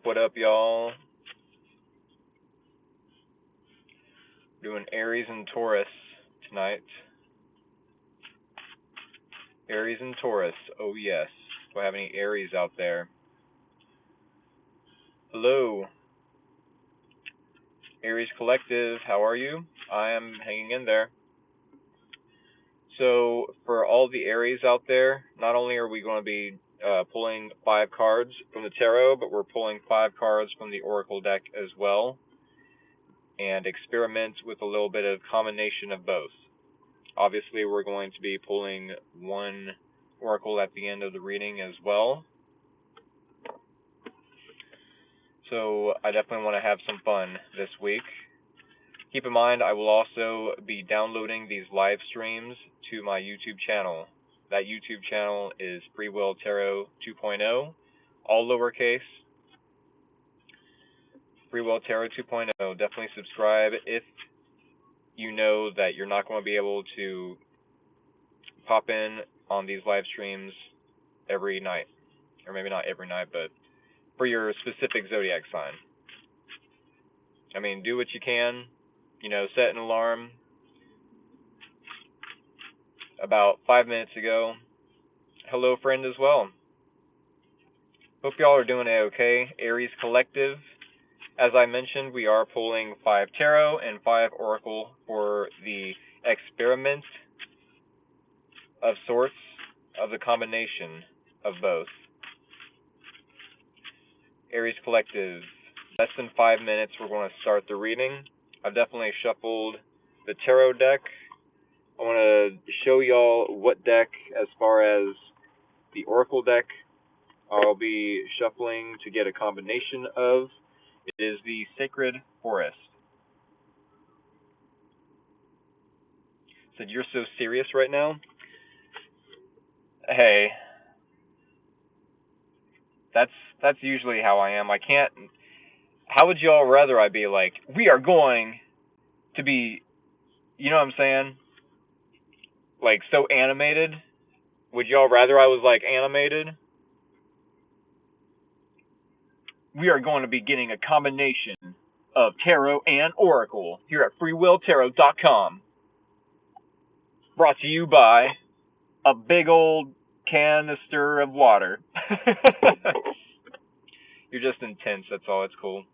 what up, y'all? Doing Aries and Taurus tonight. Aries and Taurus, oh yes. Do I have any Aries out there? Hello, Aries Collective, how are you? I am hanging in there. So, for all the Aries out there, not only are we going to be pulling 5 cards from the tarot, but we're pulling 5 cards from the Oracle deck as well, and experiment with a little bit of combination of both. Obviously, we're going to be pulling 1 Oracle at the end of the reading as well. So I definitely want to have some fun this week. Keep in mind, I will also be downloading these live streams to my YouTube channel. That YouTube channel is Free Will Tarot 2.0, all lowercase. Free Will Tarot 2.0. Definitely subscribe if you know that you're not going to be able to pop in on these live streams every night. Or maybe not every night, but for your specific zodiac sign. I mean, do what you can. You know, set an alarm. About 5 minutes ago. Hello, friend, as well. Hope y'all are doing okay. Aries Collective. As I mentioned, we are pulling 5 tarot and 5 oracle for the experiment of sorts of the combination of both. Aries Collective. Less than 5 minutes, we're going to start the reading. I've definitely shuffled the tarot deck. I want to show y'all what deck, as far as the Oracle deck, I'll be shuffling to get a combination of. It is the Sacred Forest. Said, you're so serious right now? Hey, that's usually how I am. I can't. How would y'all rather I be like, we are going to be, you know what I'm saying? Like, so animated? Would y'all rather I was like animated? We are going to be getting a combination of tarot and oracle here at freewilltarot.com. Brought to you by a big old canister of water. You're just intense, that's all. It's cool.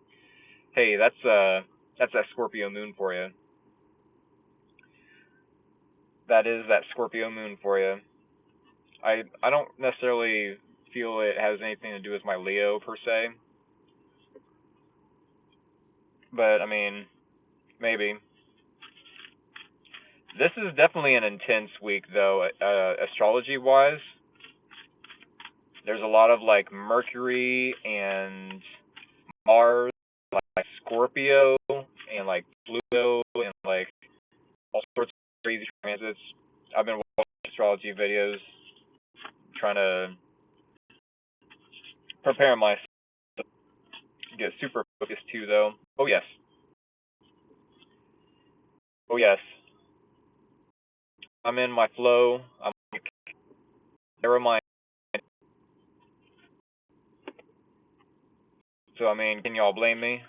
Hey, that's that Scorpio moon for you. That is that Scorpio moon for you. I don't necessarily feel it has anything to do with my Leo per se. But I mean, maybe. This is definitely an intense week though, astrology wise. There's a lot of like Mercury and Mars, like Scorpio and like Pluto and like all sorts of crazy transits. I've been watching astrology videos, trying to prepare myself to get super focused too, though. Oh yes. Oh yes. I'm in my flow. I'm like, never mind. So I mean, can y'all blame me?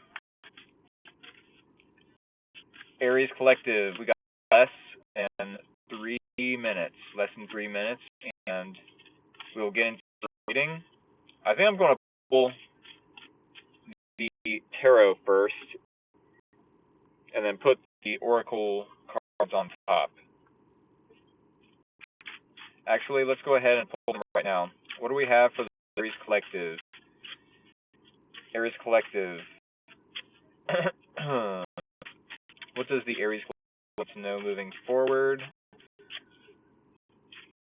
Aries Collective, we got less than 3 minutes. Less than 3 minutes, and we'll get into the reading. I think I'm going to pull the tarot first, and then put the oracle cards on top. Actually, let's go ahead and pull them right now. What do we have for the Aries Collective? Aries Collective. What does the Aries Collective want to know moving forward?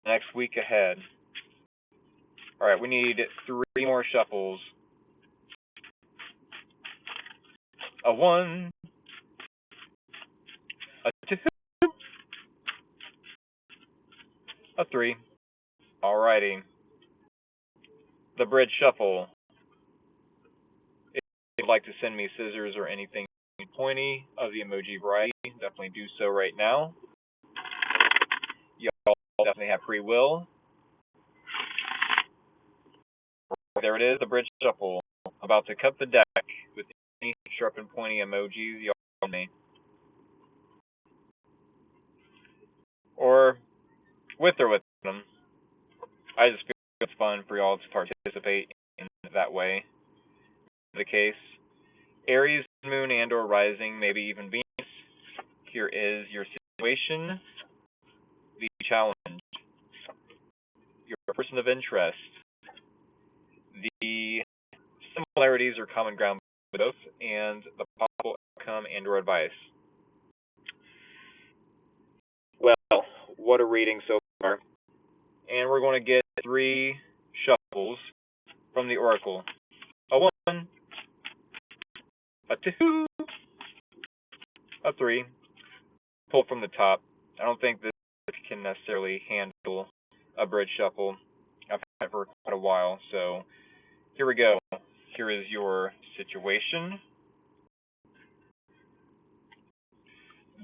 Next week ahead. Alright, we need 3 more shuffles. A 1. A 2. A 3. Alrighty. The bridge shuffle. If you'd like to send me scissors or anything pointy of the emoji variety, definitely do so right now. Y'all definitely have free will. There it is, the bridge shuffle. about to cut the deck with any sharp and pointy emojis you all me. Or with them. I just feel it's fun for y'all to participate in that way. The case. Aries, Moon, and or Rising, maybe even Venus. Here is your situation, the challenge, your person of interest, the similarities or common ground with both, and the possible outcome and or advice. Well, what a reading so far. And we're going to get 3 shuffles from the Oracle. A 1, a 2, a 3. Pull from the top. I don't think this can necessarily handle a bridge shuffle. I've had it for quite a while, so here we go. Here is your situation,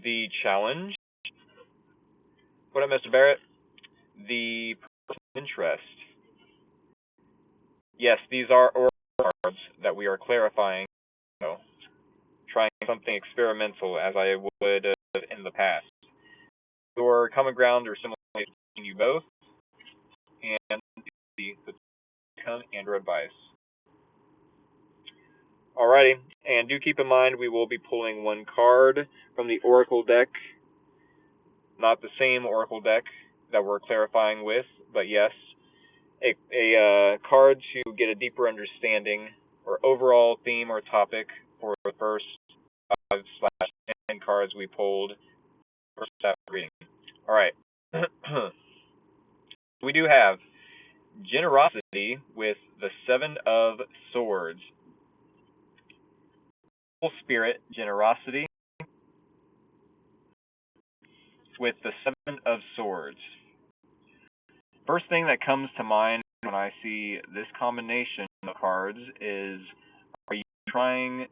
the challenge. What up, Mr. Barrett? The person of interest. Yes, these are oracle cards that we are clarifying. So, trying something experimental as I would in the past. Your common ground or similarities between you both, and the outcome and or advice. Alrighty, and do keep in mind we will be pulling 1 card from the Oracle deck. Not the same Oracle deck that we're clarifying with, but yes, a card to get a deeper understanding or overall theme or topic for the first 5/10 cards we pulled first half reading. Alright. We do have generosity with the 7 of Swords. Full spirit, generosity with the 7 of Swords. First thing that comes to mind when I see this combination of cards is, are you trying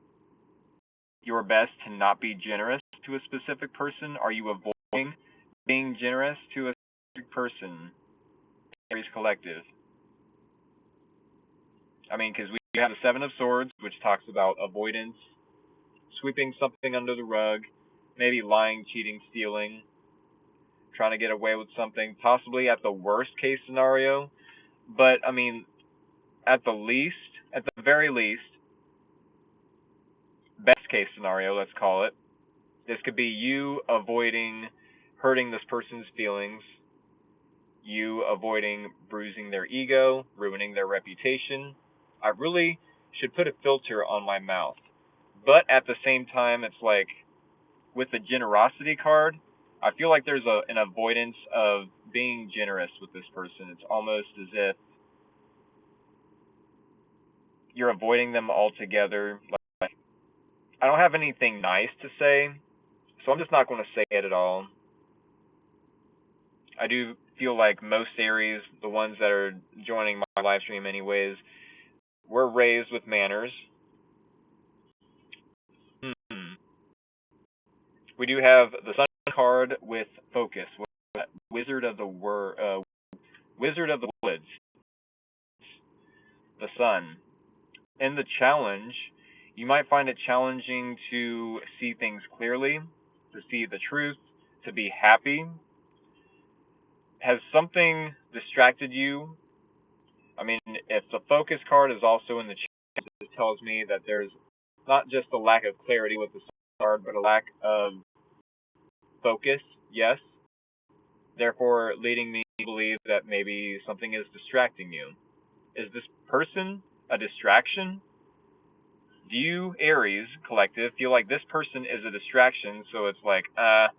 your best to not be generous to a specific person? Are you avoiding being generous to a specific person? Aries Collective. I mean, because we have the 7 of Swords, which talks about avoidance, sweeping something under the rug, maybe lying, cheating, stealing, trying to get away with something, possibly at the worst case scenario. But, I mean, at the very least, best case scenario, let's call it, this could be you avoiding hurting this person's feelings, you avoiding bruising their ego, ruining their reputation. I really should put a filter on my mouth. But at the same time, it's like, with the generosity card, I feel like there's an avoidance of being generous with this person. It's almost as if you're avoiding them altogether. Like, I don't have anything nice to say, so I'm just not going to say it at all. I do feel like most Aries, the ones that are joining my live stream anyways, were raised with manners. We do have the Sun card with focus, Wizard of the Woods, the Sun. In the challenge, you might find it challenging to see things clearly, to see the truth, to be happy. Has something distracted you? I mean, if the focus card is also in the challenge, it tells me that there's not just a lack of clarity with the Sun card, but a lack of focus, yes. Therefore, leading me to believe that maybe something is distracting you. Is this person a distraction? Do you, Aries Collective, feel like this person is a distraction, so it's like, I'd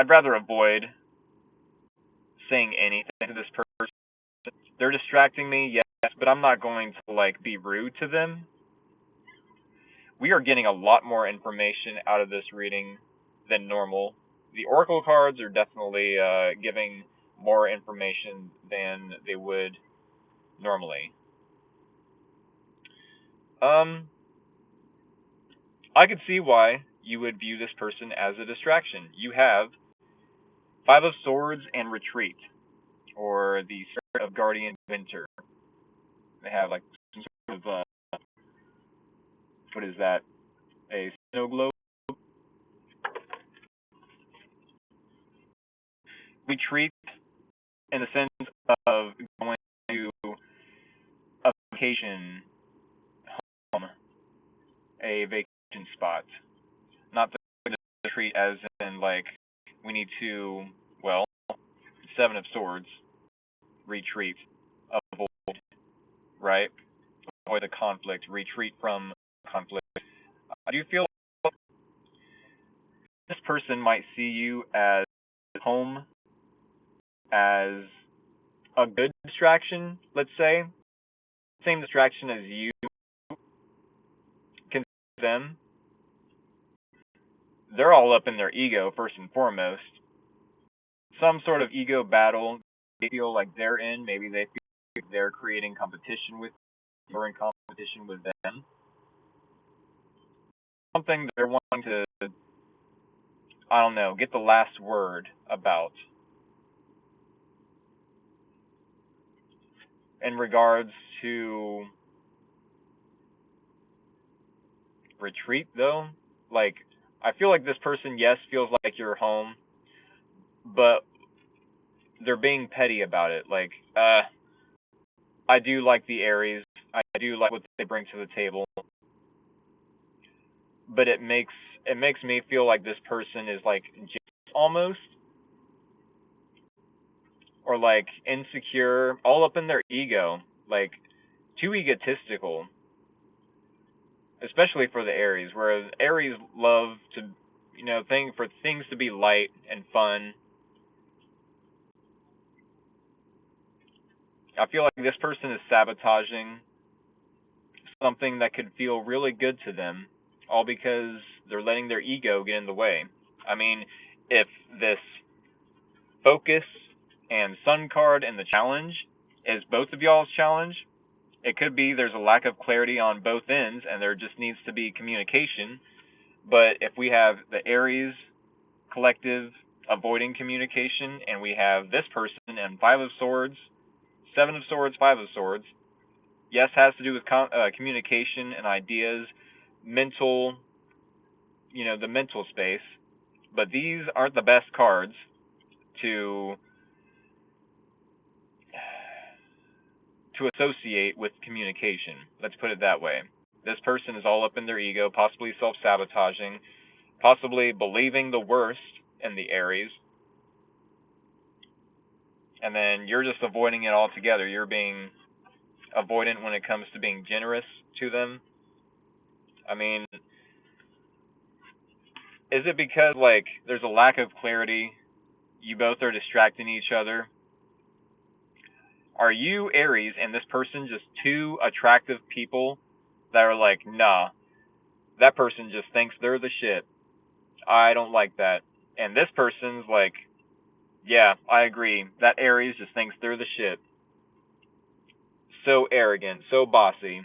rather avoid saying anything to this person. They're distracting me, yes, but I'm not going to, like, be rude to them. We are getting a lot more information out of this reading than normal. The Oracle cards are definitely giving more information than they would normally. I could see why you would view this person as a distraction. You have 5 of Swords and Retreat, or the Spirit of Guardian Winter. They have like some of what is that? A snow globe. Retreat in the sense of going to a vacation home, a vacation spot, not the retreat as in like we need to, well, Seven of Swords, retreat, avoid, right? Avoid the conflict, retreat from conflict. I do feel this person might see you as home, as a good distraction, let's say. Same distraction as you can see them. They're all up in their ego, first and foremost. Some sort of ego battle they feel like they're in. Maybe they feel like they're creating competition with you or in competition with them. Something they're wanting to, I don't know, get the last word about. In regards to retreat, though, like, I feel like this person, yes, feels like you're home, but they're being petty about it. Like, I do like the Aries. I do like what they bring to the table, but it makes me feel like this person is like jealous almost, or like insecure, all up in their ego, like too egotistical, especially for the Aries. Whereas Aries love to, for things to be light and fun. I feel like this person is sabotaging something that could feel really good to them, all because they're letting their ego get in the way. I mean, if this focus and sun card and the challenge is both of y'all's challenge, it could be there's a lack of clarity on both ends and there just needs to be communication. But if we have the Aries collective avoiding communication and we have this person and Five of Swords, Seven of Swords, Five of Swords, yes, has to do with communication and ideas, mental, the mental space. But these aren't the best cards to associate with communication. Let's put it that way. This person is all up in their ego, possibly self-sabotaging, possibly believing the worst in the Aries, and then you're just avoiding it altogether. You're being avoidant when it comes to being generous to them. I mean, is it because, like, there's a lack of clarity? You both are distracting each other? Are you, Aries, and this person just two attractive people that are like, nah, that person just thinks they're the shit. I don't like that. And this person's like, yeah, I agree. That Aries just thinks they're the shit. So arrogant, so bossy.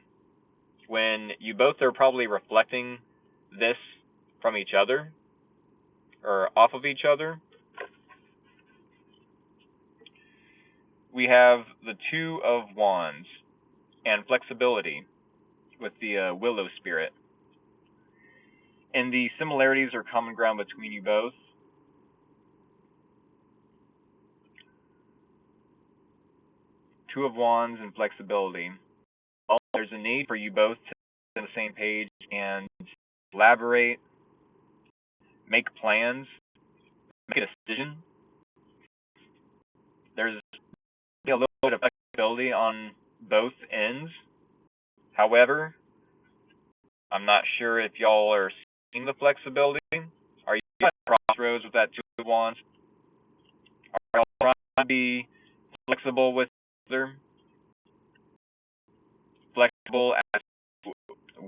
When you both are probably reflecting this from each other or off of each other. We have the Two of Wands and flexibility with the Willow Spirit. And the similarities or common ground between you both. Two of Wands and flexibility. Well, there's a need for you both to be on the same page and collaborate, make plans, make a decision. There's a little bit of flexibility on both ends. However, I'm not sure if y'all are seeing the flexibility. Are you at a crossroads with that Two of Wands? Are y'all trying to be flexible with each other? Flexible as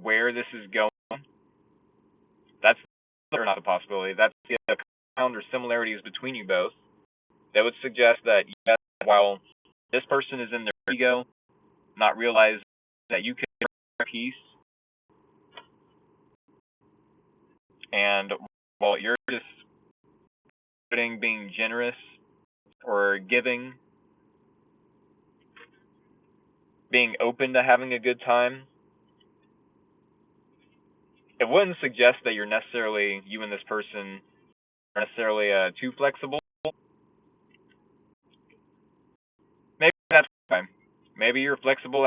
where this is going? That's not a possibility. That's the compound or similarities between you both. That would suggest that, yes, while this person is in their ego, not realize that you can bring peace, and while you're just being generous or giving, being open to having a good time. It wouldn't suggest that you and this person are necessarily too flexible. Maybe that's fine. Maybe you're flexible.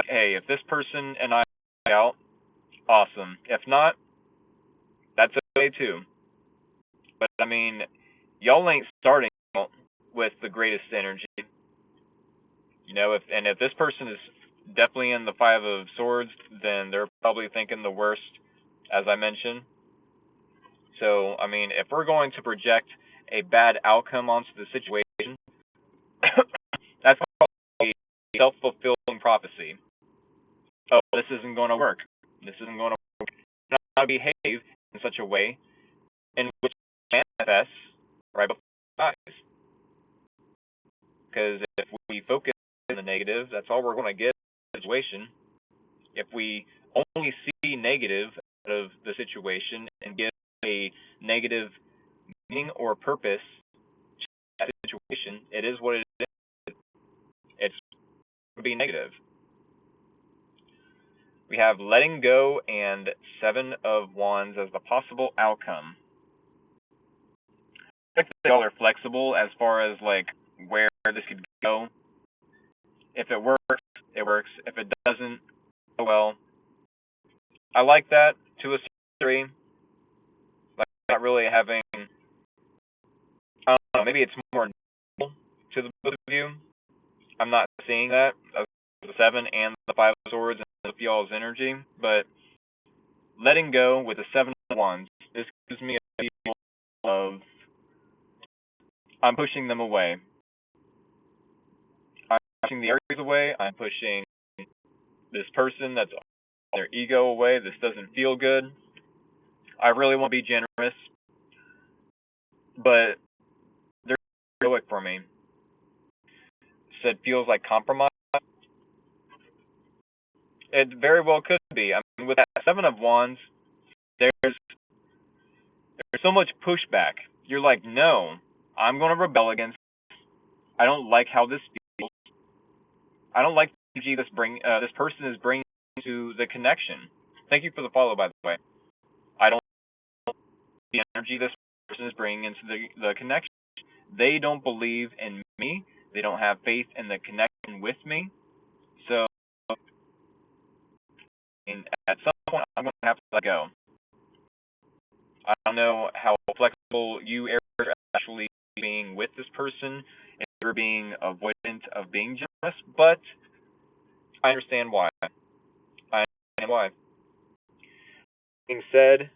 Hey, if this person and I out, awesome. If not, that's okay too. But I mean, y'all ain't starting with the greatest energy. If this person is definitely in the Five of Swords, then they're probably thinking the worst, as I mentioned. So, I mean, if we're going to project a bad outcome onto the situation, that's called a self-fulfilling prophecy. Oh, this isn't going to work. This isn't going to work. Not behave in such a way in which it manifests right before our eyes. Because if we focus on the negative, that's all we're going to get in the situation. If we only see negative out of the situation and give a negative meaning or purpose to that situation, it is what it is. It's going to be negative. We have letting go and Seven of Wands as the possible outcome. I think that y'all are flexible as far as like where this could go. If it works, it works. If it doesn't, oh well. I like that to a certain degree. Like not really having, I don't know, maybe it's more to the both of you. I'm not seeing that the Seven and the Five of Swords and the y'all's energy, but letting go with the Seven of Wands, this gives me a feel of I'm pushing them away. I'm pushing the Aries away. I'm pushing this person that's their ego away. This doesn't feel good. I really want to be generous, but they're heroic for me. Said feels like compromise. It very well could be. I mean, with that Seven of Wands, there's so much pushback. You're like, no, I'm going to rebel against. I don't like how this feels. I don't like the energy this person is bringing to the connection. Thank you for the follow, by the way. I don't like the energy this person is bringing into the connection. They don't believe in me. They don't have faith in the connection with me. So, at some point, I'm going to have to let go. I don't know how flexible you are actually being with this person, if you're being avoidant of being generous, but I understand why. I understand why. Being said,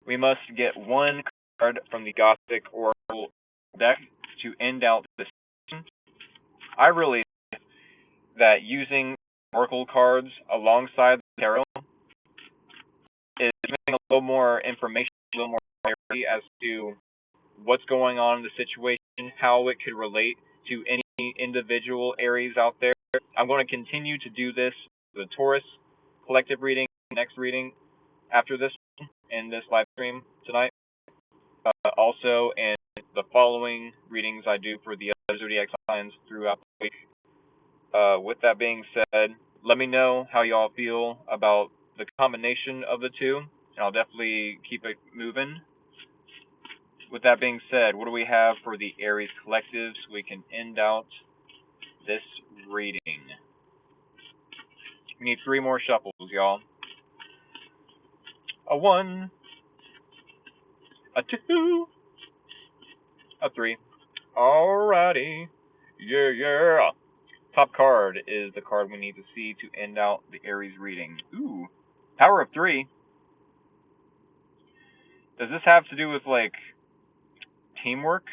we must get one card from the Gothic Oracle deck to end out this session. I really think that using Oracle cards alongside the tarot is giving a little more information, a little more clarity as to what's going on in the situation, how it could relate to any individual Aries out there. I'm going to continue to do this, the Taurus collective reading, next reading after this in this live stream tonight. Also, in the following readings I do for the other zodiac signs throughout the week. With that being said, let me know how y'all feel about the combination of the two, and I'll definitely keep it moving. With that being said, what do we have for the Aries collective so we can end out this reading? We need 3 more shuffles, y'all. A 1, a 2, a 3. Alrighty. Yeah. Top card is the card we need to see to end out the Aries reading. Ooh. Power of 3. Does this have to do with, like, teamwork?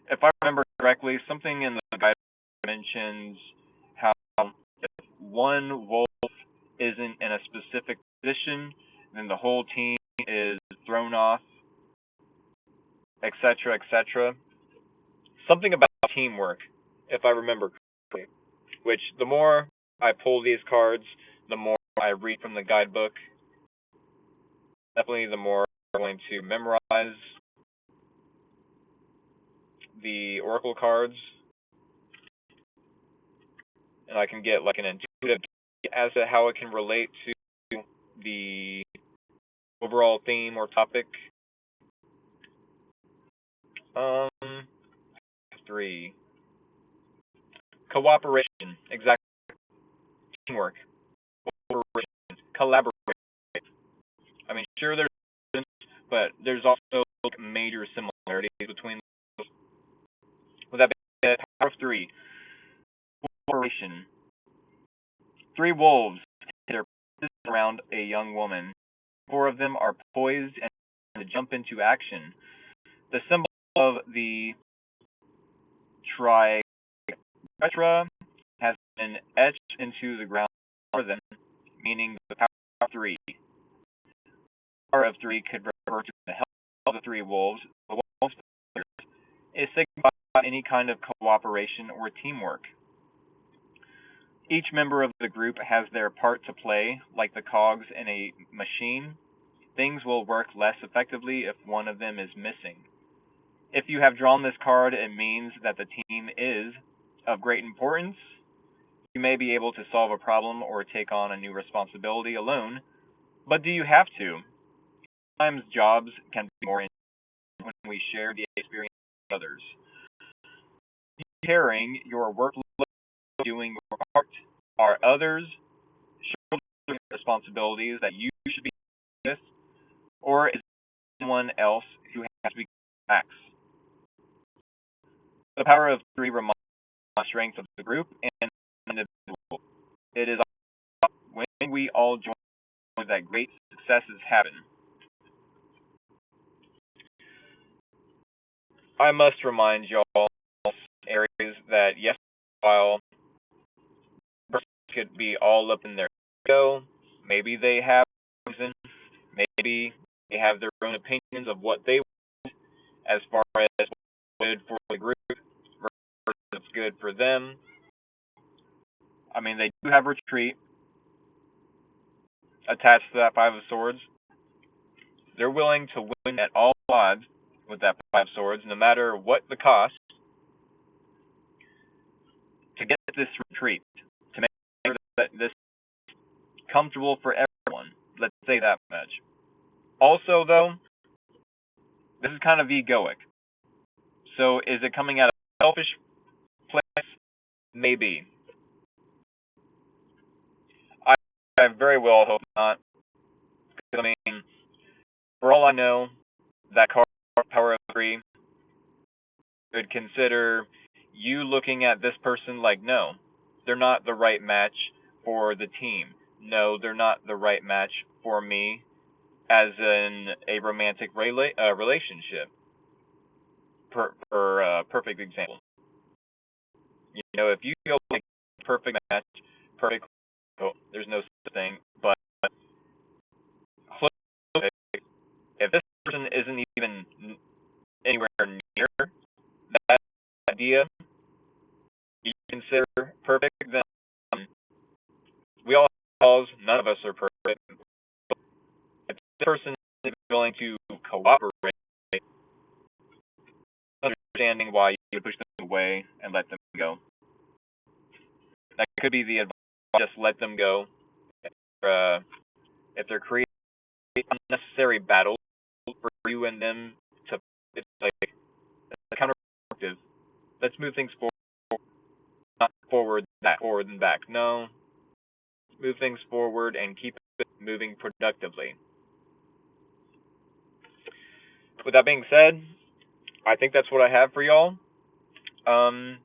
If I remember correctly, something in the guide mentions how if one wolf isn't in a specific position, then the whole team is thrown off, etc., etc. Something about teamwork, if I remember correctly. Which, the more I pull these cards, the more I read from the guidebook. Definitely the more I'm going to memorize the oracle cards. and I can get like an intuitive as to how it can relate to the overall theme or topic. Um, 3. Cooperation, exactly. Teamwork, cooperation, collaboration. I mean, sure, there's differences, but there's also major similarities between those. With that being said, power of 3, cooperation. 3 wolves take their places around a young woman. 4 of them are poised and to jump into action. The symbol of the tritetra has been etched into the ground for them, meaning the power of 3. The power of 3 could refer to the health of the 3 wolves. The wolves is signified by any kind of cooperation or teamwork. Each member of the group has their part to play, like the cogs in a machine. Things will work less effectively if one of them is missing. If you have drawn this card, it means that the team is of great importance. You may be able to solve a problem or take on a new responsibility alone, but do you have to? Sometimes jobs can be more interesting when we share the experience with others. Sharing your workload, doing your part. Are others shouldering responsibilities that you should be with, or is someone else who has to be max? The power of 3 reminds the strength of the group and the individual. It is when we all join that great successes happen. I must remind y'all, Aries, that yes, while persons could be all up in their ego, maybe they have reason, maybe they have their own opinions of what they want as far as what's good for the group versus what's good for them. I mean, they do have retreat attached to that 5 of Swords. They're willing to win at all odds with that 5 of Swords, no matter what the cost, to get this retreat, to make sure that this is comfortable for everyone. Let's say that much. Also, though, this is kind of egoic. So is it coming out of a selfish place? Maybe. I very well hope not. I mean, for all I know, that card, Power of 3, could consider you looking at this person like, no, they're not the right match for the team. No, they're not the right match for me as in a romantic relationship. Perfect example. You know, if you feel like perfect match, perfect, oh, there's no such thing, but if this person isn't even anywhere near that idea you consider perfect, then we all have flaws, none of us are perfect. But if this person is willing to cooperate, understanding why you would push them away and let them go. That could be the advice, just let them go. If they're creating unnecessary battles for you and them, it's like it's counterproductive. Let's move things forward, not forward and back. No, move things forward and keep it moving productively. With that being said, I think that's what I have for y'all. I'll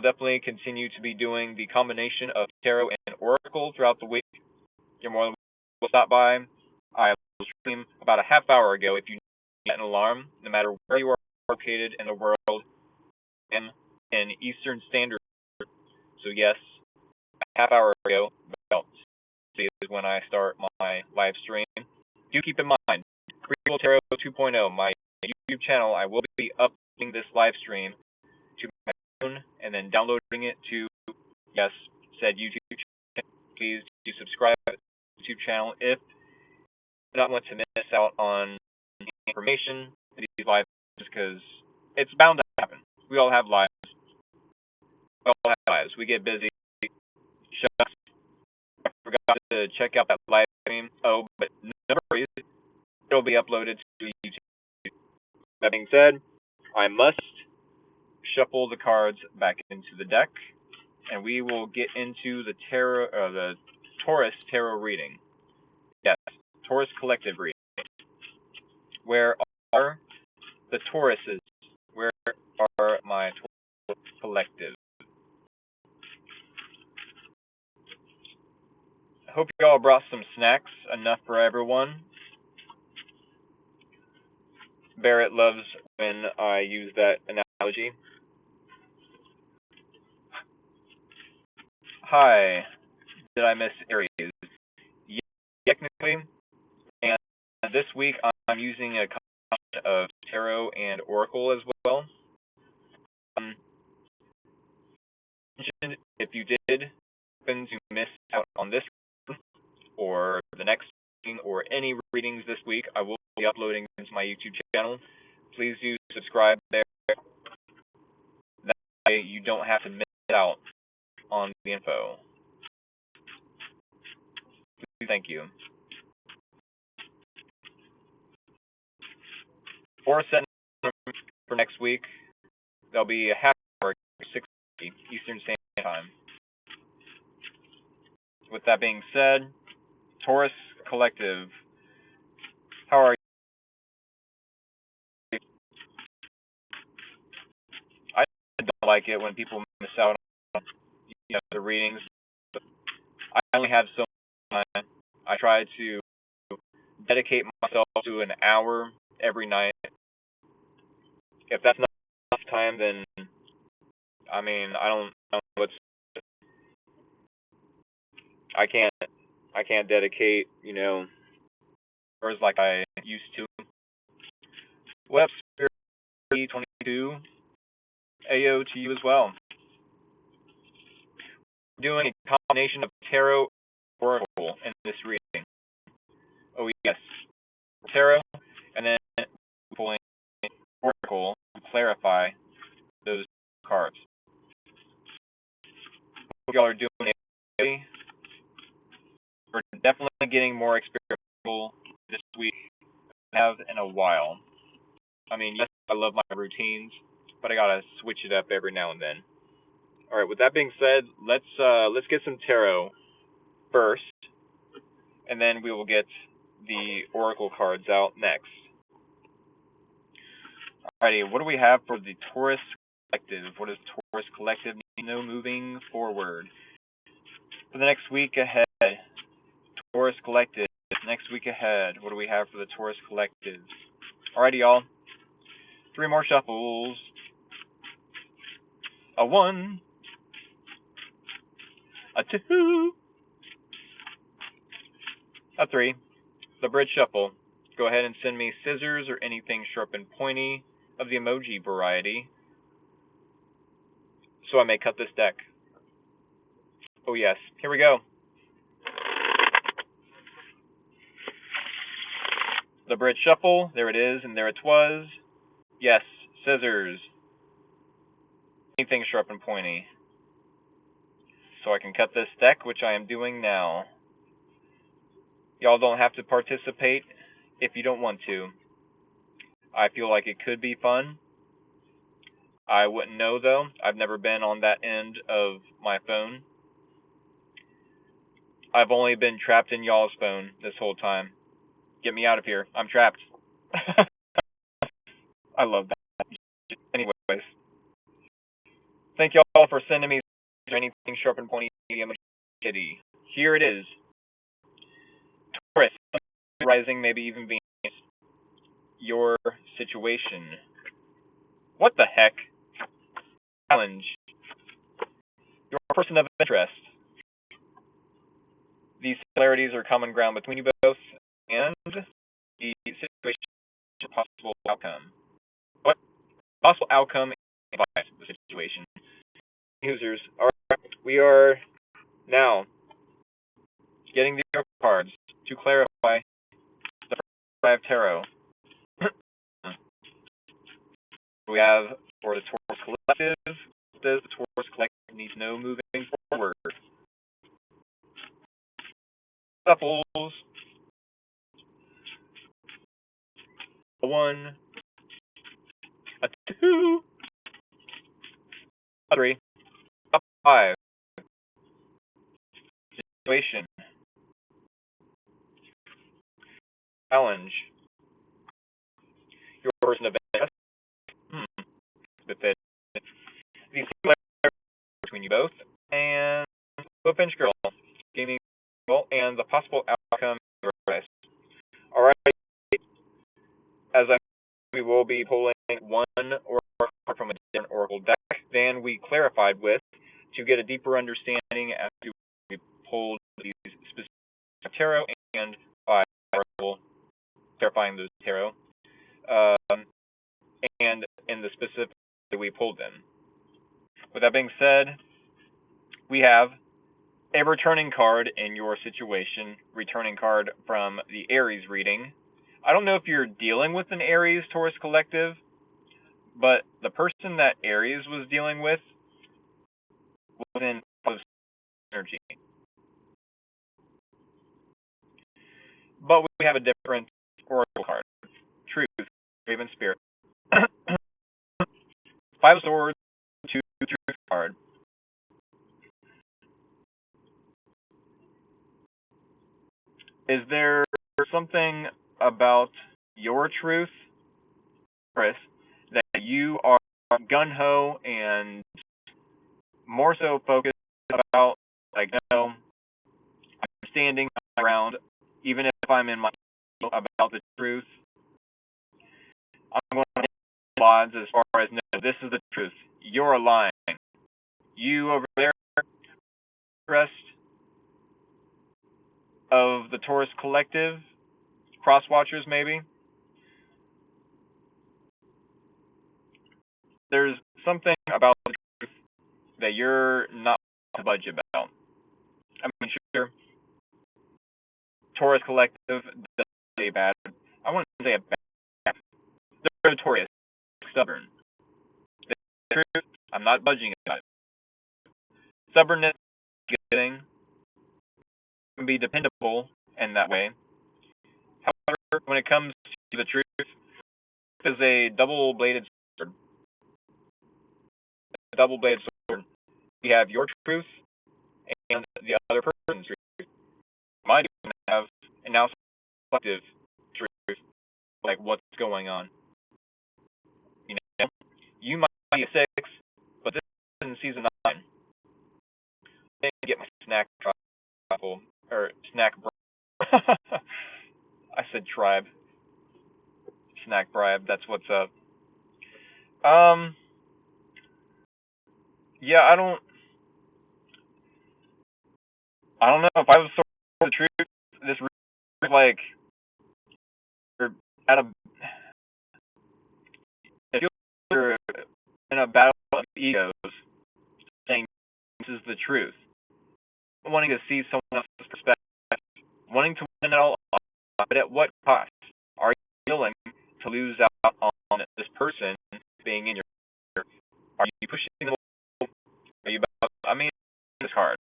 definitely continue to be doing the combination of tarot and oracle throughout the week. You're more than welcome to stop by. I streamed about a half hour ago if you need an alarm, no matter where you are located in the world. I'm in Eastern Standard. So yes, a half hour ago, well, is when I start my live stream. Do keep in mind, Critical Tarot 2.0, my YouTube channel, I will be uploading this live stream to my phone and then downloading it to, yes, said YouTube channel. Please do subscribe to the YouTube channel if you do not want to miss out on information in these live, because it's bound to happen. We all have lives. all have lives. We get busy. Shucks, I forgot to check out that live stream. Oh, but no worries. It'll be uploaded to YouTube. That being said, I must shuffle the cards back into the deck, and we will get into the the Taurus tarot reading. Yes, Taurus collective reading. Where are the Tauruses? Where are my Taurus collective? I hope you all brought some snacks, enough for everyone. Barrett loves when I use that analogy. Hi, did I miss Aries? Yeah, technically, and this week I'm using a combination of tarot and oracle as well. Um, if you did happen to miss out on this or the next reading or any readings this week, I will be uploading them to my YouTube channel. Please do subscribe there. That way you don't have to miss out on the info. Please, thank you. For setting for next week, there'll be a half hour, 6:30 Eastern Standard Time. With that being said, Taurus Collective, how are you? I don't like it when people miss out on the readings. I only have so much time. I try to dedicate myself to an hour every night. If that's not enough time, then I mean I don't know what's I can't dedicate hours like I used to. What up, Spirit 22? AO to you as well. Doing a combination of tarot and oracle in this reading. Oh yes, tarot, and then pulling oracle to clarify those cards. Hope y'all are doing it. We're definitely getting more experimental this week than I have in a while. I mean, yes, I love my routines, but I gotta switch it up every now and then. All right. With that being said, let's get some tarot first, and then we will get the oracle cards out next. Alrighty, what do we have for the Taurus Collective? What does Taurus Collective know moving forward? For the next week ahead, Taurus Collective, next week ahead, what do we have for the Taurus Collective? Alrighty, y'all. 3 more shuffles. A 1, a 2, a 3. The bridge shuffle. Go ahead and send me scissors or anything sharp and pointy of the emoji variety so I may cut this deck. Oh yes, here we go. The bridge shuffle, there it is, and there it was. Yes, scissors. Anything sharp and pointy. So I can cut this deck, which I am doing now. Y'all don't have to participate if you don't want to. I feel like it could be fun. I wouldn't know though. I've never been on that end of my phone. I've only been trapped in y'all's phone this whole time. Get me out of here. I'm trapped. I love that. Anyways, thank y'all for sending me anything sharp and pointy. Kitty. Here it is. Taurus, rising, maybe even Venus. Your situation. What the heck? Challenge. Your person of interest. These similarities are common ground between you both, and the situation, possible outcome. What possible outcome implies the situation? Users, alright, we are now getting the cards to clarify the first 5 tarot. We have for the Taurus Collective, says the Taurus collective needs no moving forward. Couples, a 1, a 2, a 3, a 5. Situation, challenge. Your person of interest. The fit. The similarities between you both, and the pinch girl, gaming girl, and the possible outcome of your advice. Alright, as I we will be pulling one oracle from a different oracle deck than we clarified with to get a deeper understanding after we pulled these specific tarot and 5 oracle clarifying those tarot, and in the specific that we pulled them. With that being said, we have a returning card in your situation, returning card from the Aries reading. I don't know if you're dealing with an Aries Taurus collective, but the person that Aries was dealing with was in positive energy. But we have a different oracle card. Truth, Raven Spirit. 5 of Swords, 2 Truth card. Is there something about your truth, Chris, that you are gung-ho and more so focused about, like, no, I'm standing my ground, even if I'm in my about the truth, I'm going to take odds as far as, no, this is the truth. You're lying. You over there, rest of the Taurus collective, cross watchers maybe, there's something about the truth that you're not to budge about. I mean, sure, Taurus collective doesn't say bad. I wouldn't say a bad. They're notorious, stubborn. The truth, I'm not budging about it. Stubbornness, good thing, can be dependable in that way. However, when it comes to the truth, it is a double-bladed sword. A double-bladed sword. You have your truth and the other person's truth. Mine even have an now selective truth, like what's going on. You know, you might be a 6, but this is in season 9. I didn't get my snack tribal or snack. I said tribe. Snack bribe. That's what's up. Yeah, I don't know if I was sort of the truth. This really, like, you're at a, if you're in a battle of egos, saying this is the truth, wanting to see someone else's perspective, wanting to win it all, but at what cost? Are you willing to lose out on this person being in your? Are you pushing them? Are you about? I mean, this card.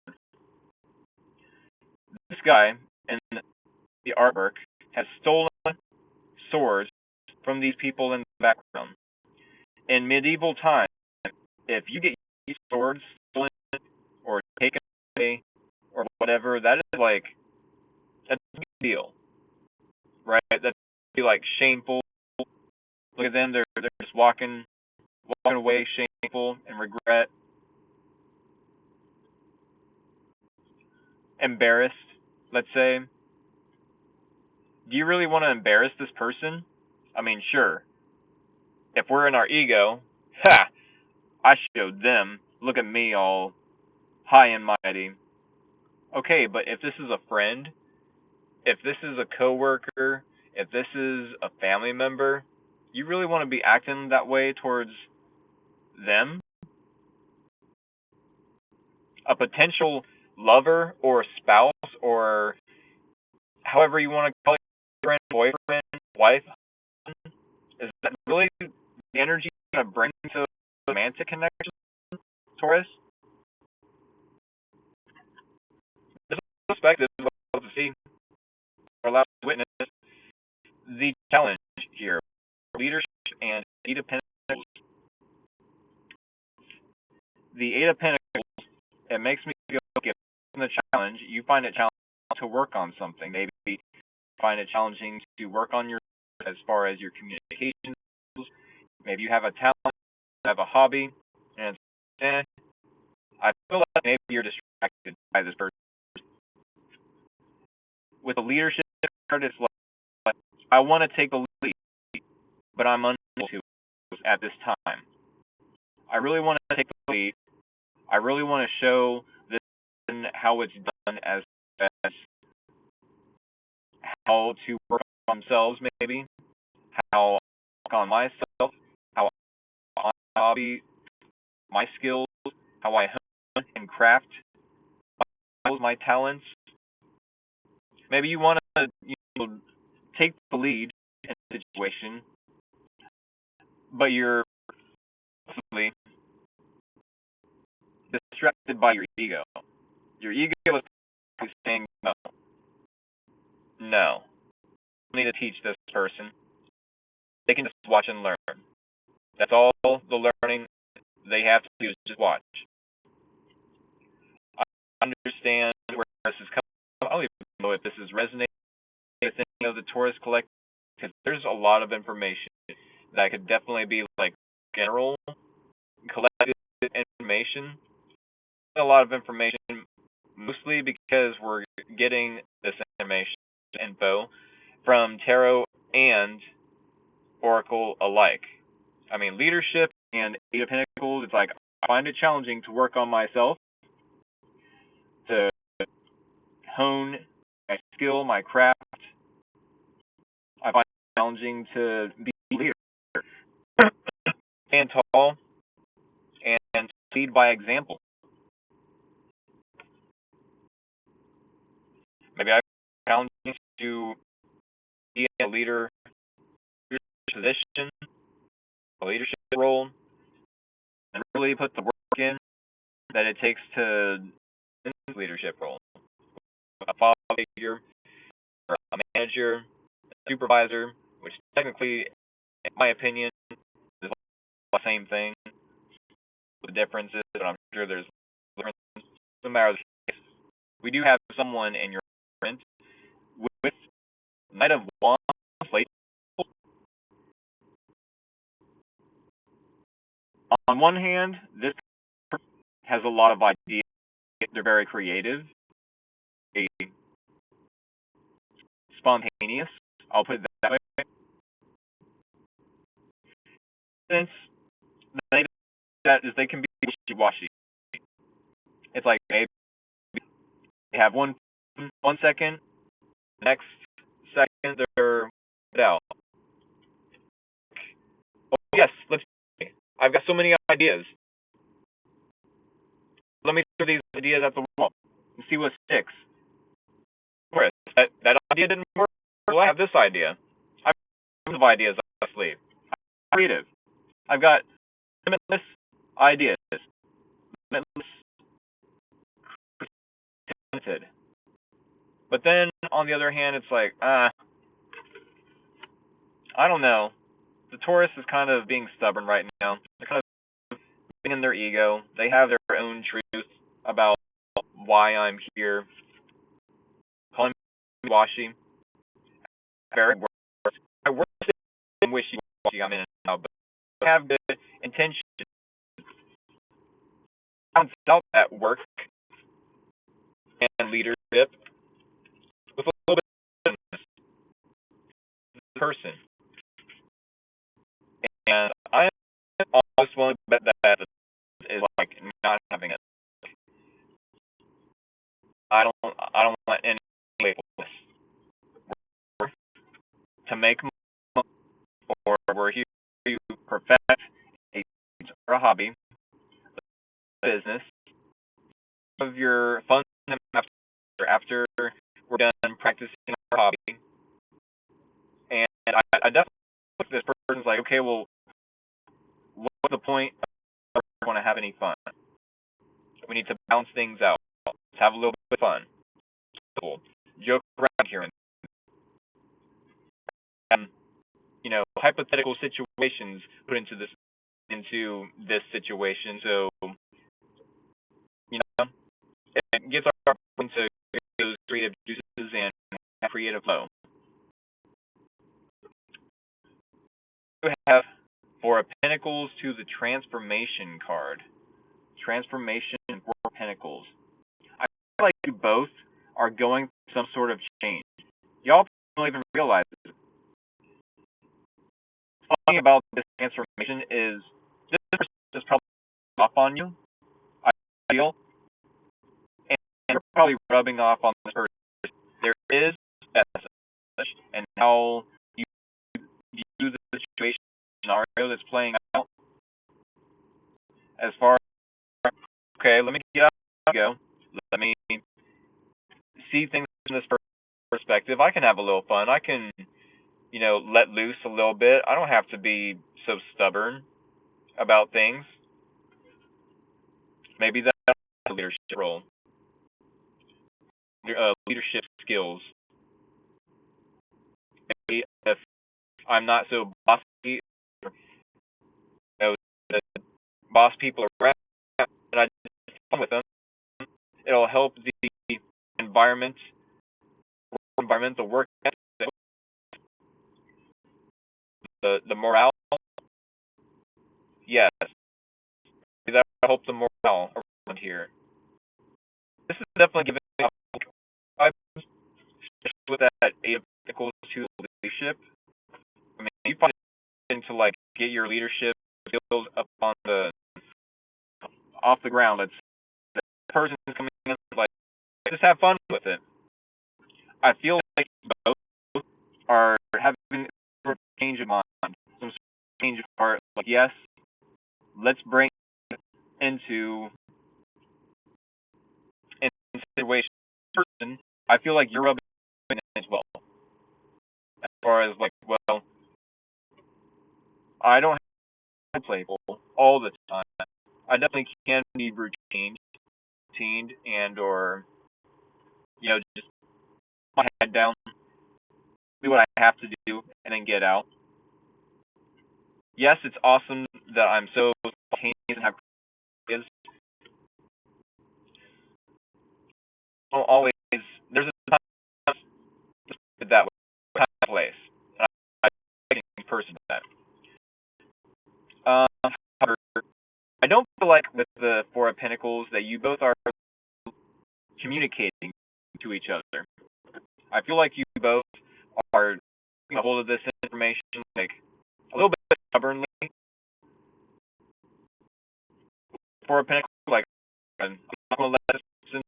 This guy in the artwork has stolen swords from these people in the background. In medieval times, if you get these swords stolen or taken away or whatever, that is like, that's a big deal, right? That'd be like shameful. Look at them; they're just walking away, shameful and regret, embarrassed. Let's say, do you really want to embarrass this person? I mean, sure. If we're in our ego, ha! I showed them. Look at me, all high and mighty. Okay, but if this is a friend, if this is a coworker, if this is a family member, you really want to be acting that way towards them? A potential lover or spouse or however you want to call it, friend, boyfriend, wife, is that really the energy you're going to bring to a romantic connection? Taurus. This perspective is what to see or allow to witness the challenge here: leadership and Eight of Pentacles. The Eight of Pentacles, it makes me go, okay, the challenge, you find it challenging to work on something. Maybe you find it challenging to work on your, as far as your communication. Maybe you have a talent, you have a hobby, and I feel like maybe you're distracted by this person. With the leadership card, it's like, I want to take the lead, but I'm unable to at this time. I really want to take the lead. I really want to show this how it's done, as how to work on themselves, maybe how I work on myself, how I on my hobby, my skills, how I hone and craft my talents. Maybe you want to take the lead in a situation, but you're constantly distracted by your ego. Your ego is saying no. No. I need to teach this person. They can just watch and learn. That's all the learning they have to do is just watch. I understand where this is coming from. I don't even know if this is resonating with any of the Taurus collective, because there's a lot of information that could definitely be like general collective information. A lot of information, mostly because we're getting this information info from tarot and oracle alike. I mean, leadership and Eight of Pentacles, it's like, I find it challenging to work on myself, to hone my skill, my craft. I find it challenging to be a leader, stand tall, and lead by example. Maybe I find it challenging to be in a leader position, a leadership role, and really put the work in that it takes to in this leadership role. A father figure, or a manager, a supervisor, which technically, in my opinion, is the same thing. The difference is, but I'm sure there's differences. No matter the case, we do have someone in your print with Knight of Wands plate. On one hand, this has a lot of ideas. They're very creative, spontaneous. I'll put it that way. Since the Knight of that is, they can be wishy-washy. It's like maybe they have one second, next second they're out. Oh, yes, let's. I've got so many ideas. Let me throw these ideas at the wall and see what sticks. Chris, that idea didn't work. Well, I have this idea. I have tons of ideas up my sleeve. I'm creative. I've got limitless ideas. Limitless, talented. But then, on the other hand, it's like, I don't know. The Taurus is kind of being stubborn right now. They're kind of being in their ego. They have their own truth about why I'm here. Calling me wishy. Very worse. My worst is wishy-washy. I'm in and out, but I have good intention. Balance out that work and leadership with a little bit of person. And I'm almost willing to bet that is like not having it. I don't want any labels. We're to make money, or we're here to perfect a or a hobby, a business, of your fun after we're done practicing our hobby. And I definitely look at this person's like, okay, well, what's the point? I don't want to have any fun. We need to balance things out. Let's have a little bit of fun. Cool. Joke around here and hypothetical situations put into this situation. So it gets our brain to those creative juices and creative flow. We have Four of Pentacles to the Transformation card. Transformation and Four of Pentacles. I feel like you both are going through some sort of change. Y'all don't even realize it. The thing about this transformation is this person is probably off on you, I feel, and you're probably rubbing off on this person. There is that message, and how you view the situation scenario that's playing out. As far as, okay, let me get out and go. Let me see things from this perspective. I can have a little fun. I can, let loose a little bit. I don't have to be so stubborn about things. Maybe that's a leadership role. Leadership skills. Maybe if I'm not so bossy, the boss people around, and I just fun with them, it'll help the environmental work, the morale. Yes, that'll help the morale around here. This is definitely giving vibes, especially with that Eight of Pentacles to leadership. I mean, you find it to get your leadership skills up on off the ground. The person's coming in just have fun with it. I feel like both are having a change of mind, some change of heart. Yes, let's bring it into situation. Person, I feel like you're rubbing it as well. As far as well, I don't have to play playful all the time. I definitely can be routine and or just put my head down, do what I have to do, and then get out. Yes, it's awesome that I'm so spontaneous and have ideas. Don't always. There's a time that way, place. And I'm a person with that. However, I don't feel like with the Four of Pentacles that you both are communicating to each other. I feel like you both are taking a hold of this information a little bit stubbornly. Four of Pentacles, I'm not going to let this person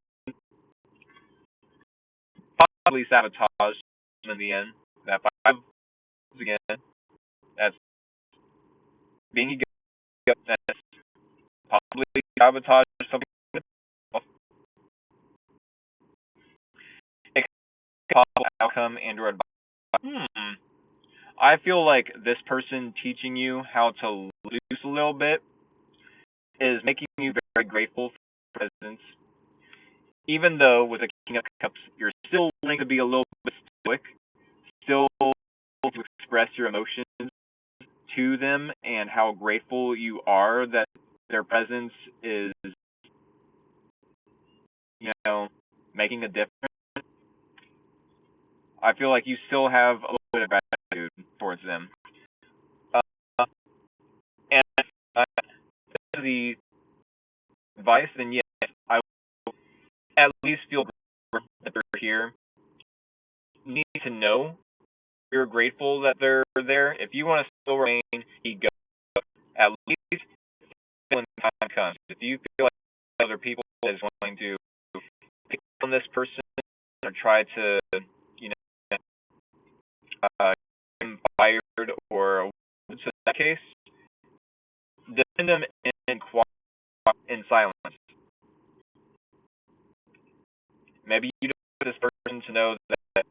possibly sabotage in the end. That five again, that's being ego. That's possibly sabotage something. It could possible outcome and or advice. I feel like this person teaching you how to loose a little bit is making you very grateful for presence. Even though with a King of Cups, you're still willing to be a little bit stoic, still to express your emotions to them and how grateful you are that their presence is, making a difference. I feel like you still have a little bit of gratitude towards them. And the advice, then yes, I will at least feel that they're here. You need to know you're grateful that they're there. If you want to still remain ego, at least when time comes. If you feel like other people is going to pick on this person or try to, get him fired or in that case, defend them in silence. Maybe you don't want this person to know that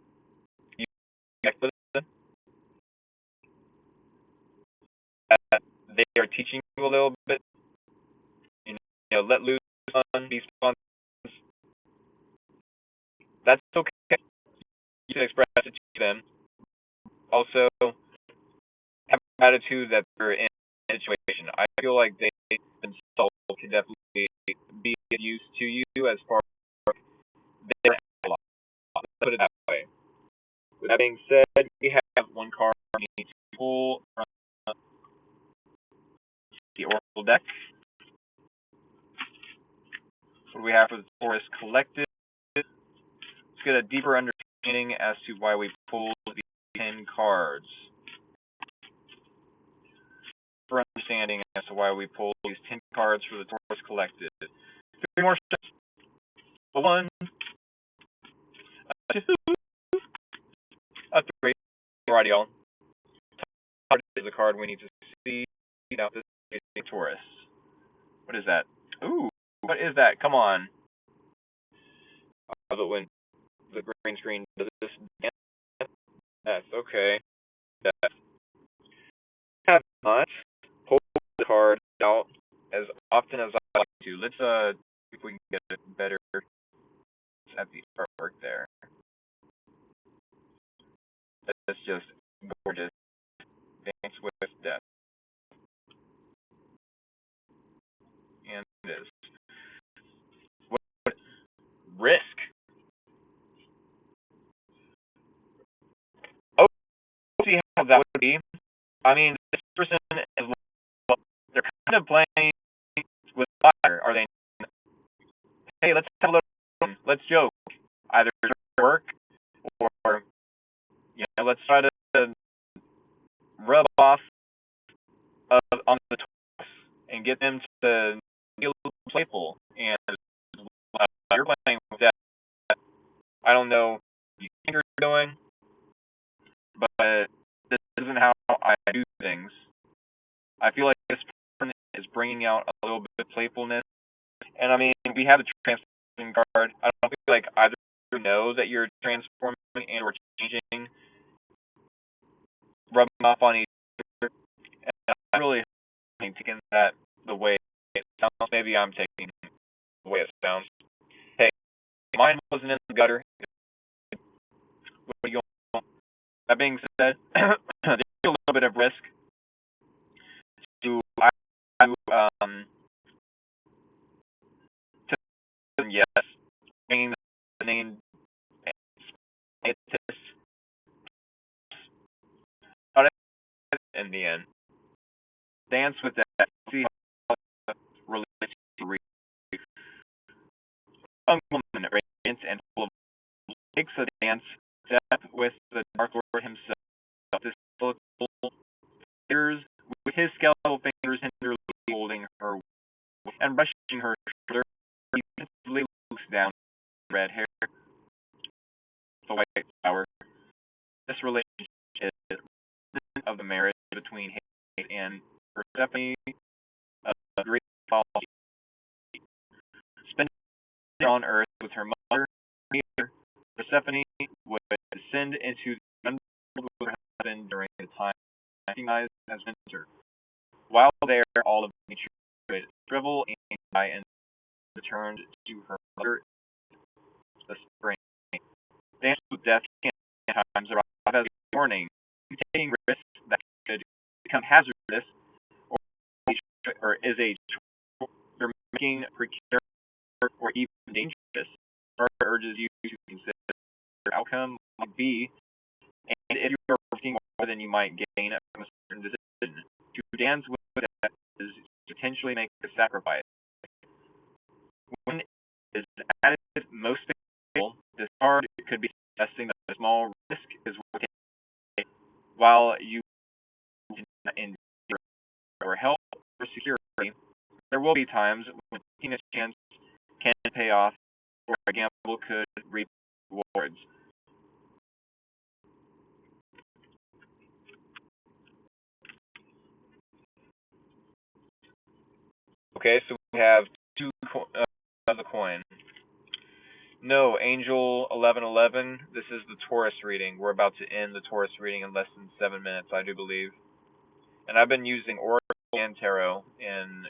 you connect with them, that they are teaching you a little bit. Let loose on these funds, that's okay. You can express it to them. Also, have an attitude that they're in a situation. I feel like they themselves can definitely be of use to you as far as their ally. Let's put it that way. With that being said, we have one card we need to pull from the Oracle deck. What do we have for the Taurus Collective? Let's get a deeper understanding as to why we pulled these 10 cards. For understanding as to why we pulled these 10 cards for the Taurus Collective. 3 more steps. A 1, a 2, a 3. Alrighty, y'all. Card is the card we need to see. Now, this is Taurus. What is that? Ooh, what is that? Come on. But when the green screen does this, that's okay. That have not pulled the card out as often as I like to. Let's see if we can get it better at the artwork there. That's just gorgeous. Dance with Death. And it is. What risk? Oh, see how that would be. I mean, this person is, they're kind of playing with fire, are they? Hey, let's have a little, let's joke. Either work or, let's try to rub off on the Taurus and get them to be a little playful. And you're playing with that. I don't know what you think you're doing, but this isn't how I do things. I feel like this person is bringing out a little bit of playfulness. And I mean, we have the transforming card. I don't feel like either know that you're transforming and or changing, rubbing off on each other. And I'm really taking that the way it sounds. Maybe I'm taking it the way it sounds. Hey, mine wasn't in the gutter. What are you going? That being said, there's a little bit of risk to yes, bringing the name in the end. Dance with that. See how it relates to young woman, radiant and full of takes a dance step with the Dark Lord himself. This fingers with his skeletal fingers tenderly holding her and brushing her shoulder. He gently looks down at red hair, the white flower. This relationship is of the marriage between Hades and Persephone, a great policy. Spending on Earth with her mother, Persephone would descend into the underworld with her husband during the time recognized as winter. While there, all of nature would shrivel and die and returned to her mother, the spring. Dance with death can sometimes arrive as a warning, taking risks that could become hazardous or is a choice you're making precarious or even dangerous. Or urges you to consider your outcome might be, and if you are risking more than you might gain from a certain decision. To dance with death is to potentially make a sacrifice. When it is at its most favorable, this card could be suggesting that a small risk is worth taking while you in or help or security. There will be times when taking a chance can pay off, or a gamble could reap rewards. Okay, so we have two of the coin. No, Angel 1111. This is the Taurus reading. We're about to end the Taurus reading in less than 7 minutes, I do believe. And I've been using Oracle and Tarot in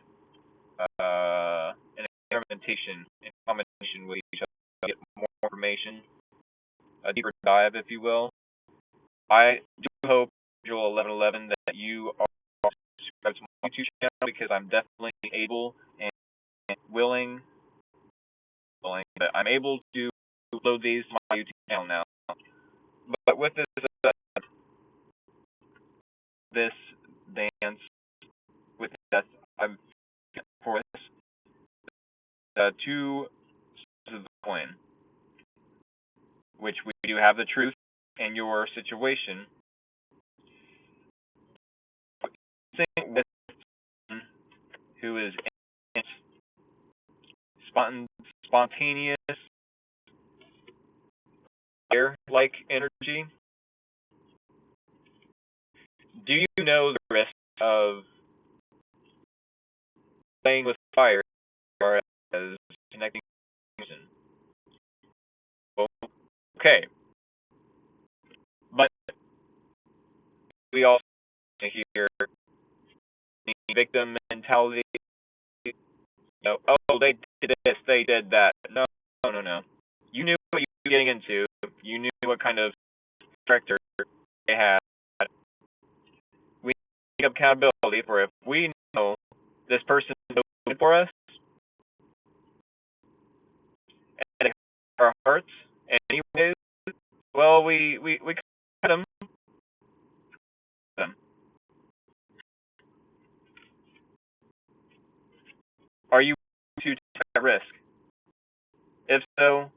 experimentation in combination with each other, get more information, a deeper dive, if you will. I do hope, Joel 1111, that you are subscribed to my YouTube channel because I'm definitely able and willing, but I'm able to upload these to my YouTube channel now. But with this dance with death, I'm for this two sides of the coin, which we do have the truth in your situation. With who is spontaneous, fire-like energy. Do you know the risk of playing with fire as connecting? Okay, but we also hear victim mentality. Oh, they did this, they did that. No. You knew what you were getting into. You knew what kind of character they had. We need accountability for if we know this person is good for us, and our hearts, anyways. Well, we cut them. Are you willing to take that risk? If so,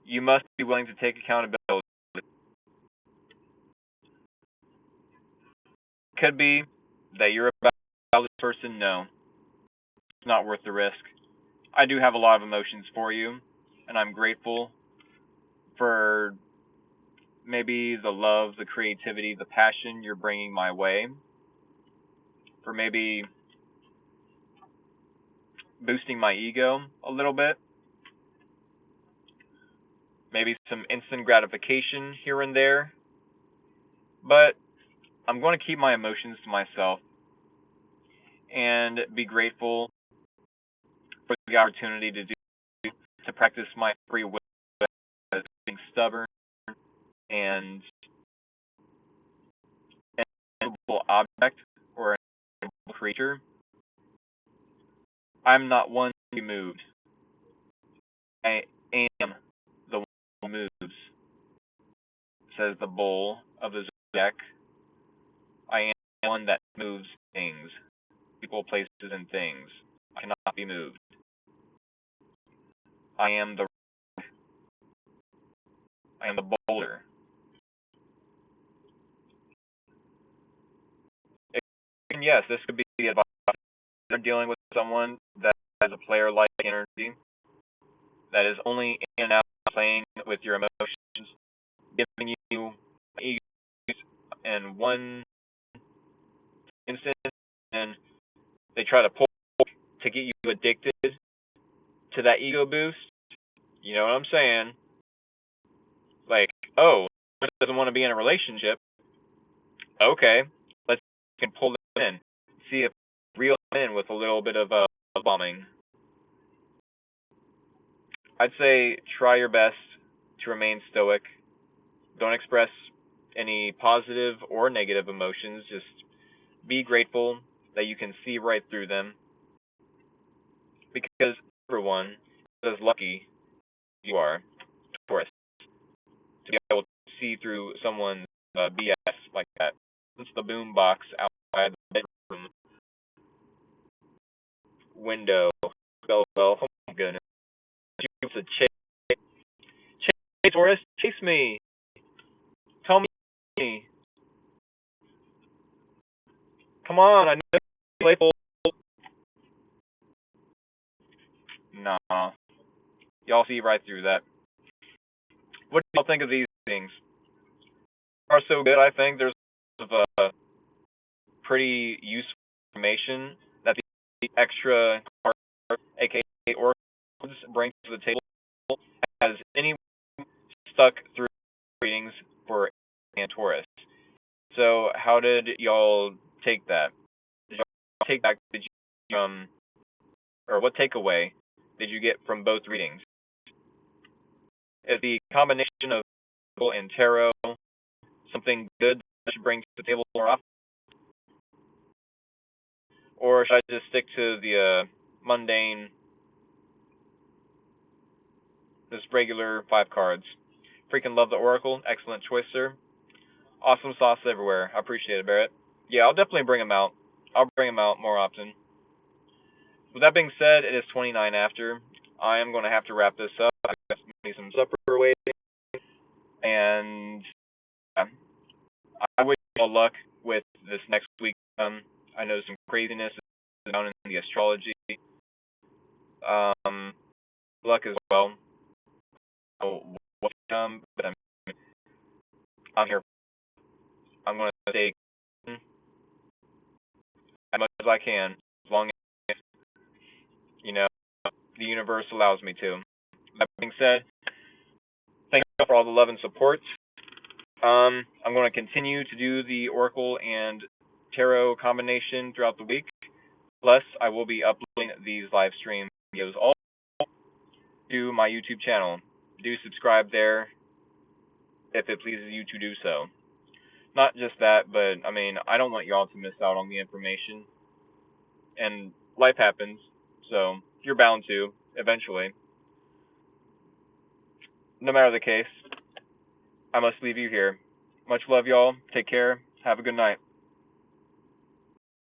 you must be willing to take accountability. Could be that you're about to tell this person no, it's not worth the risk. I do have a lot of emotions for you, and I'm grateful for maybe the love, the creativity, the passion you're bringing my way, for maybe boosting my ego a little bit, maybe some instant gratification here and there, but I'm going to keep my emotions to myself and be grateful for the opportunity to practice my free will as being stubborn and an immovable object or an immovable creature. I'm not one to be moved. I am the one who moves, says the bull of the zodiac. I am the one that moves things, people, places, and things. I cannot be moved. I am the boulder. And yes, this could be the advice. You're dealing with someone that has a player-like energy, that is only in and out playing with your emotions, giving you ego in one instance, and they try to pull to get you addicted to that ego boost. You know what I'm saying? Like, oh, doesn't want to be in a relationship. Okay, let's can pull them in. See if reel them in with a little bit of bombing. I'd say try your best to remain stoic. Don't express any positive or negative emotions. Just be grateful that you can see right through them. Because everyone is as lucky you are, Taurus, to be able to see through someone's BS like that. Since the boom box outside the bedroom window, oh my goodness. It's a chase, Taurus, chase me. Tell me. Come on, I know you're playful. Nah, y'all see right through that. What do y'all think of these things? Are so good, I think there's a pretty useful information that the extra card, aka oracles, bring to the table. Has anyone stuck through readings for and Taurus? So how did y'all take that? Did y'all take that? Did you or what takeaway did you get from both readings? Is the combination of Oracle and Tarot something good that I should bring to the table more often? Or should I just stick to the mundane, just regular 5 cards? Freaking love the Oracle. Excellent choice, sir. Awesome sauce everywhere. I appreciate it, Barrett. Yeah, I'll definitely bring them out. I'll bring them out more often. With that being said, it is 29 after. I am going to have to wrap this up. I've got some supper waiting. And I wish you all luck with this next week. I know some craziness is down in the astrology. Luck as well. But I'm here. I'm going to stay as much as I can, as long as the universe allows me to. That being said, thank you for all the love and support. I'm going to continue to do the Oracle and Tarot combination throughout the week. Plus, I will be uploading these live stream videos all to my YouTube channel. Do subscribe there if it pleases you to do so. Not just that, but I don't want y'all to miss out on the information. And life happens, so you're bound to eventually. No matter the case, I must leave you here. Much love, y'all. Take care. Have a good night.